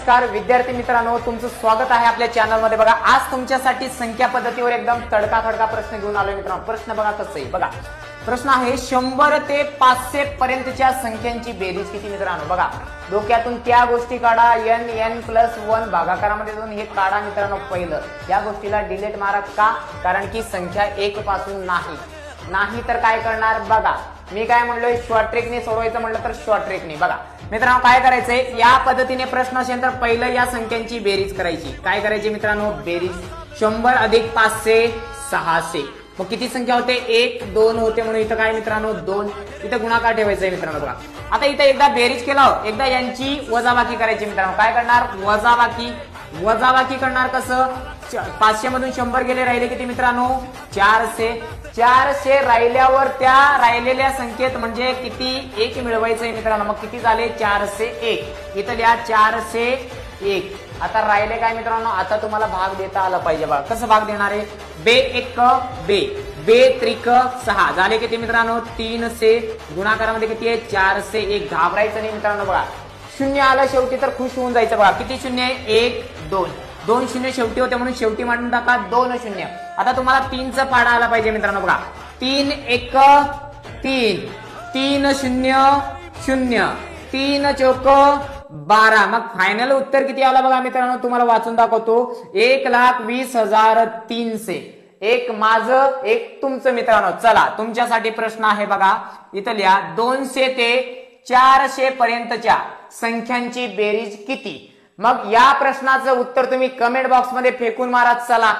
नमस्कार विद्यार्थी मित्रांनो, तुमचं स्वागत आहे आपल्या चॅनल मध्ये। बघा आज तुमच्यासाठी संख्या पद्धतीवर एकदम तडका प्रश्न घेऊन आलोय मित्रांनो। प्रश्न बघा कसं आहे, बघा प्रश्न आहे 100 ते 500 पर्यंतच्या संख्यांची बेरीज किती मित्रांनो। बघा डोक्यातून त्या गोष्टी काढा, n+1 भागाकारामध्ये जाऊन हे काढा मित्रांनो। पहिलं या गोष्टीला डिलीट मारा, का? कारण की संख्या 1 पासून नाही तर काय करणार बघा। मी काय म्हणलोय, शॉर्ट ट्रिकने सोडवायचं म्हटलं तर शॉर्ट ट्रिकने। बघा मित्रांनो काय करायचंय, या पद्धतीने प्रश्न असेल तर पहिलं या संख्यांची बेरीज करायची। काय करायची मित्रांनो, बेरीज 100 अधिक 500 600। मग किती संख्या होते, 1 2 होते, म्हणून इथं काय मित्रांनो 2, इथं गुणाकार ठेवायचा आहे मित्रांनो। बघा आता इथं एकदा बेरीज केला, एकदा यांची वजाबाकी करायची मित्रांनो। काय करणार, वजाबाकी करणार कसं, 500 मधून 100 गेले, राहिले किती मित्रांनो 400 राहिल्यावर त्या राहिलेल्या संख्येत म्हणजे किती 1 मिळवायचंय मित्रांनो। मग किती झाले 401, इथं लिहा 401। आता राहिले काय मित्रांनो, आता तुम्हाला भाग देता आला पाहिजे। बघा कसं भाग देणार आहे, बे 1 बे 3 6 झाले किती मित्रांनो 300, गुणाकारामध्ये किती आहे 401। घाबरायचं नाही मित्रांनो। बघा शून्य आलं शेवटी तर खुश होऊन जायचं। बघा किती शून्य आहे, 1 2 2 शून्य शेवटी होते म्हणून शेवटी मांडून टाका 2 0। आता तुम्हाला 3चा पाडा आला पाहिजे मित्रांनो। बघा 3 1 3 3 0 0 3 चौक 12। मग फायनल उत्तर किती आला बघा मित्रांनो, तुम्हाला वाचून दाखवतो 1,20,300। एक माझं एक तुमचं मित्रांनो। चला तुमच्यासाठी प्रश्न आहे बघा, इथं लिहा 200 ते 400 पर्यंतच्या संख्यांची बेरीज किती। मग या प्रश्नाचं उत्तर तुम्ही कमेंट बॉक्स मध्ये फेकून मारा। चला